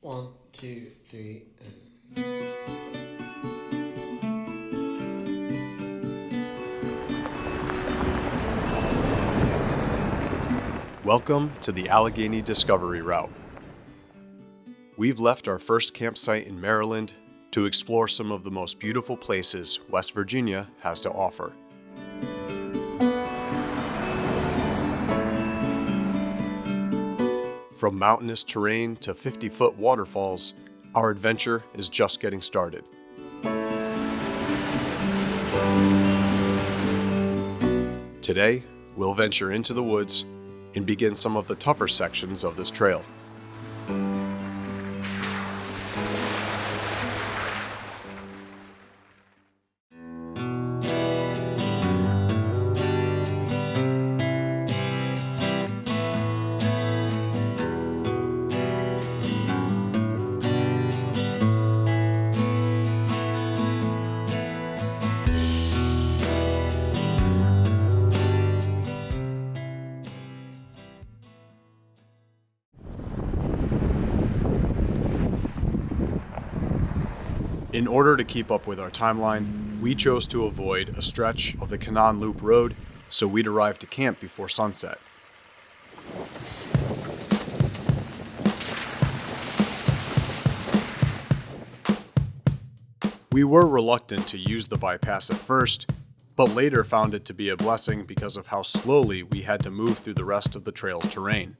One, two, three, and... Welcome to the Allegheny Discovery Route. We've left our first campsite in Maryland to explore some of the most beautiful places West Virginia has to offer. From mountainous terrain to 50-foot waterfalls, our adventure is just getting started. Today, we'll venture into the woods and begin some of the tougher sections of this trail. In order to keep up with our timeline, we chose to avoid a stretch of the Canaan Loop Road, so we'd arrive to camp before sunset. We were reluctant to use the bypass at first, but later found it to be a blessing because of how slowly we had to move through the rest of the trail's terrain.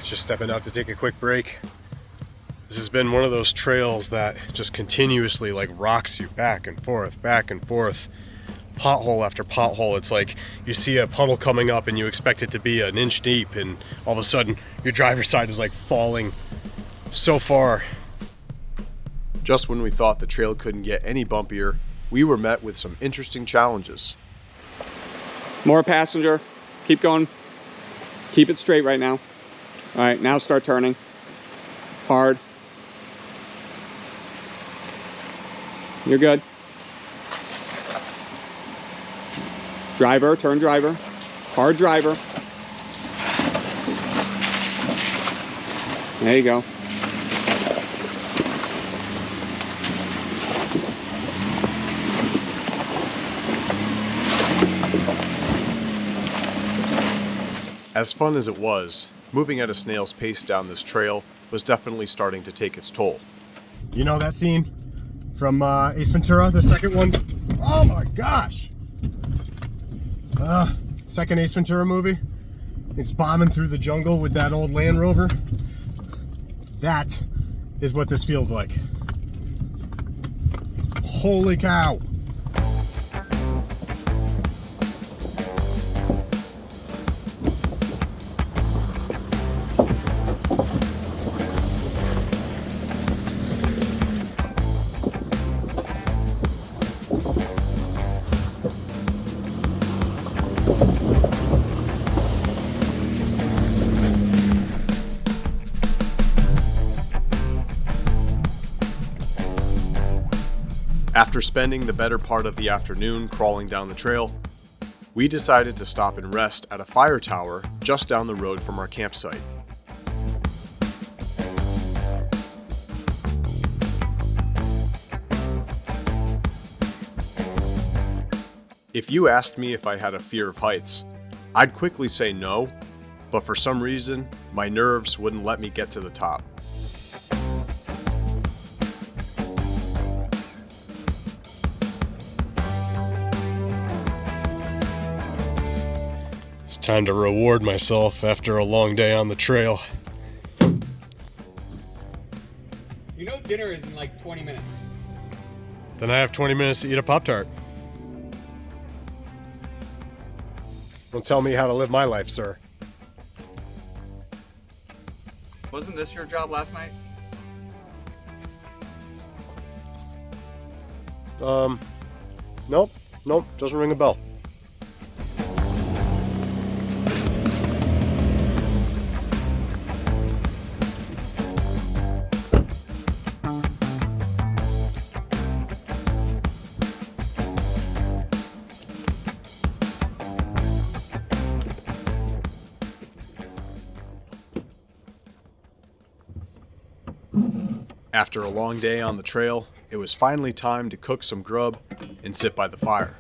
Just stepping out to take a quick break. This has been one of those trails that just continuously rocks you back and forth, pothole after pothole. It's like you see a puddle coming up and you expect it to be an inch deep, and all of a sudden your driver's side is falling so far. Just when we thought the trail couldn't get any bumpier, we were met with some interesting challenges. More passenger. Keep going. Keep it straight right now. All right, now start turning. Hard. You're good. Driver, turn driver. Hard driver. There you go. As fun as it was, moving at a snail's pace down this trail was definitely starting to take its toll. You know that scene from Ace Ventura, the second one? Oh my gosh! Second Ace Ventura movie. He's bombing through the jungle with that old Land Rover. That is what this feels like. Holy cow! After spending the better part of the afternoon crawling down the trail, we decided to stop and rest at a fire tower just down the road from our campsite. If you asked me if I had a fear of heights, I'd quickly say no, but for some reason, my nerves wouldn't let me get to the top. It's time to reward myself after a long day on the trail. You know dinner is in 20 minutes. Then I have 20 minutes to eat a Pop-Tart. Don't tell me how to live my life, sir. Wasn't this your job last night? Nope, doesn't ring a bell. After a long day on the trail, it was finally time to cook some grub and sit by the fire.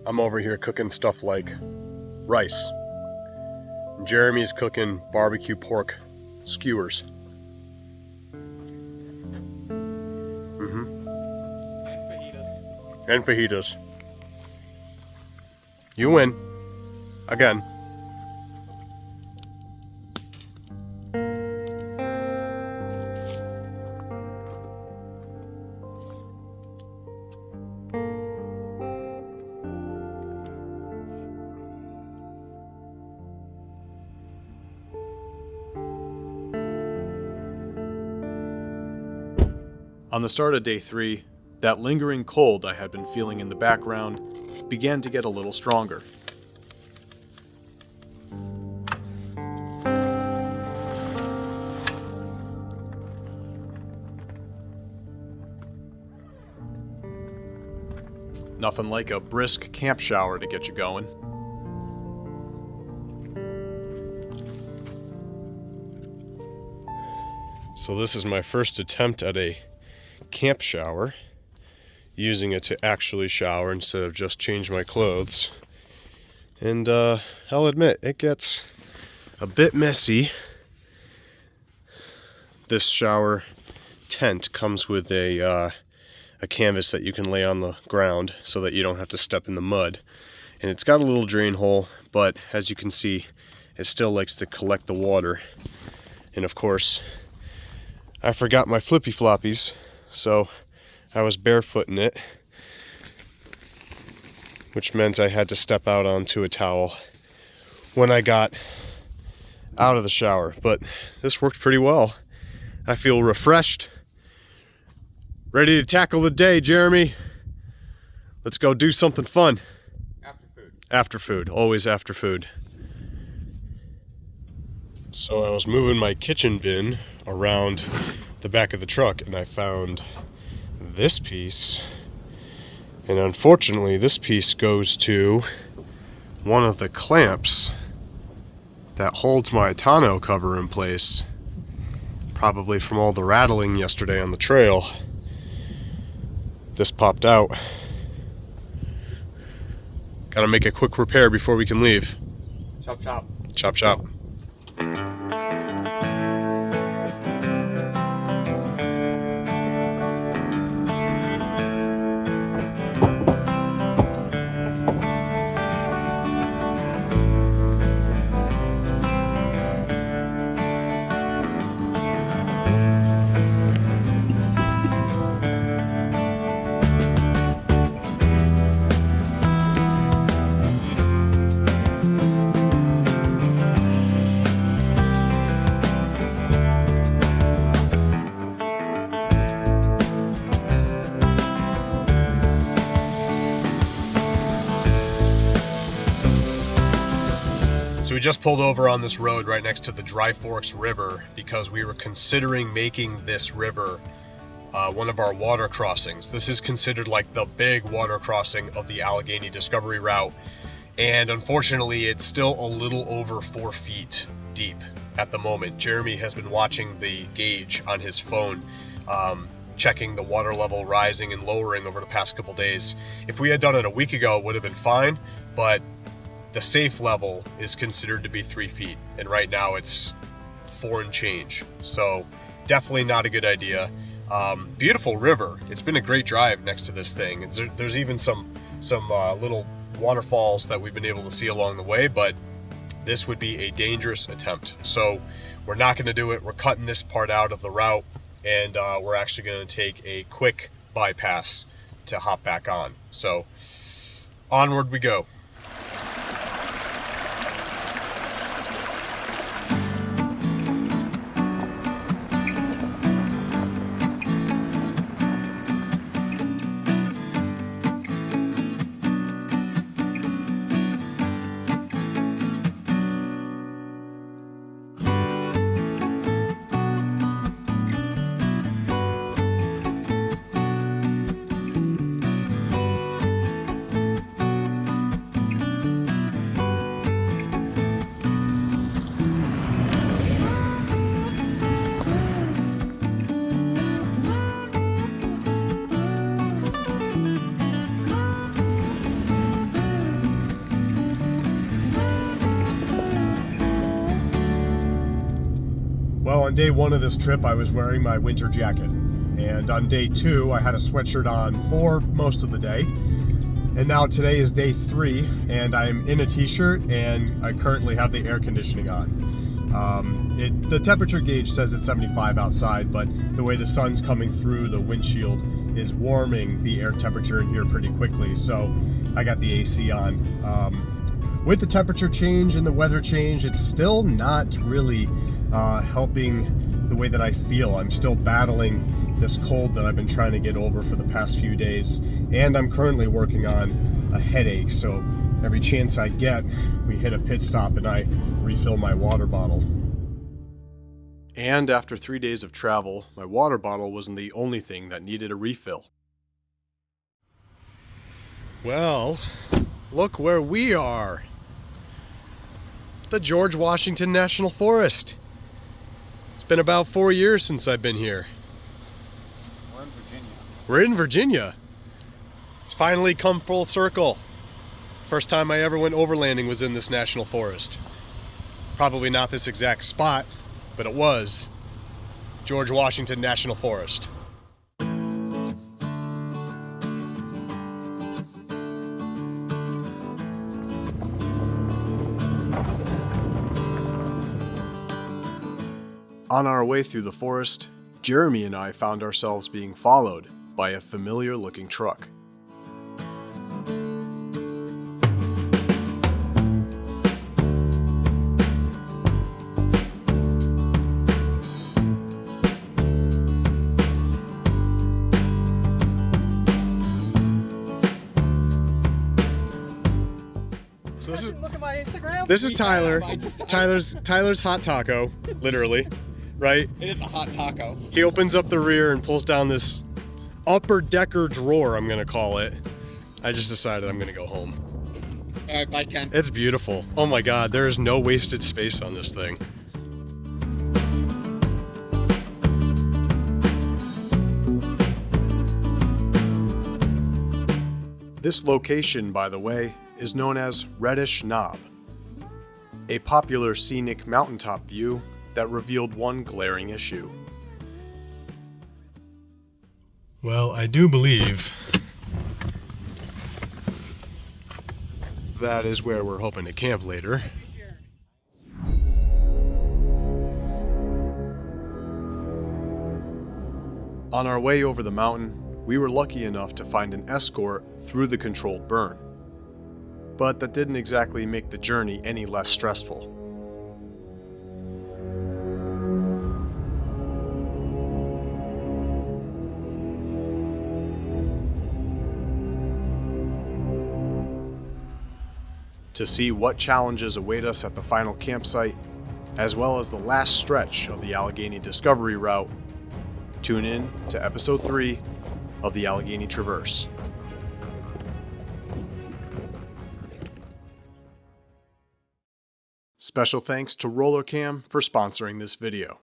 I'm over here cooking stuff like rice. And Jeremy's cooking barbecue pork skewers. And fajitas. You win. Again. On the start of day 3, that lingering cold I had been feeling in the background began to get a little stronger. Nothing like a brisk camp shower to get you going. So this is my first attempt at a camp shower, using it to actually shower instead of just change my clothes. And I'll admit, it gets a bit messy. This shower tent comes with a canvas that you can lay on the ground so that you don't have to step in the mud. And it's got a little drain hole, but as you can see, it still likes to collect the water. And of course, I forgot my flippy floppies, so I was barefoot in it, which meant I had to step out onto a towel when I got out of the shower. But this worked pretty well. I feel refreshed, ready to tackle the day, Jeremy. Let's go do something fun. After food. After food, always after food. So I was moving my kitchen bin around the back of the truck and I found this piece, and unfortunately this piece goes to one of the clamps that holds my tonneau cover in place, probably from all the rattling yesterday on the trail. This popped out. Gotta make a quick repair before we can leave. Chop chop. Chop chop. So we just pulled over on this road right next to the Dry Forks River because we were considering making this river one of our water crossings. This is considered like the big water crossing of the Allegheny Discovery Route, and unfortunately it's still a little over 4 feet deep at the moment. Jeremy has been watching the gauge on his phone, checking the water level rising and lowering over the past couple days. If we had done it a week ago, it would have been fine, but the safe level is considered to be 3 feet, and right now it's 4 and change. So definitely not a good idea. Beautiful river. It's been a great drive next to this thing. There's even some little waterfalls that we've been able to see along the way, but this would be a dangerous attempt. So we're not going to do it. We're cutting this part out of the route, and we're actually going to take a quick bypass to hop back on. So onward we go. Well, on day 1 of this trip, I was wearing my winter jacket. And on day 2, I had a sweatshirt on for most of the day. And now today is day 3, and I'm in a t-shirt, and I currently have the air conditioning on. The temperature gauge says it's 75 outside, but the way the sun's coming through the windshield is warming the air temperature in here pretty quickly, so I got the AC on. With the temperature change and the weather change, it's still not really helping the way that I feel. I'm still battling this cold that I've been trying to get over for the past few days, and I'm currently working on a headache, so every chance I get, we hit a pit stop and I refill my water bottle. And after 3 days of travel, my water bottle wasn't the only thing that needed a refill. Well, look where we are. The George Washington National Forest. It's been about 4 years since I've been here. We're in Virginia. We're in Virginia. It's finally come full circle. First time I ever went overlanding was in this national forest. Probably not this exact spot, but it was George Washington National Forest. On our way through the forest, Jeremy and I found ourselves being followed by a familiar-looking truck. So Look at my Instagram. this is Tyler. Tyler's hot taco, literally, right? It is a hot taco. He opens up the rear and pulls down this upper decker drawer, I'm gonna call it. I just decided I'm gonna go home. All right, bye, Ken. It's beautiful. Oh my God, there is no wasted space on this thing. This location, by the way, is known as Reddish Knob, a popular scenic mountaintop view that revealed one glaring issue. Well, I do believe that is where we're hoping to camp later. On our way over the mountain, we were lucky enough to find an escort through the controlled burn. But that didn't exactly make the journey any less stressful. To see what challenges await us at the final campsite, as well as the last stretch of the Allegheny Discovery Route, tune in to episode 3 of the Allegheny Traverse. Special thanks to Rollercam for sponsoring this video.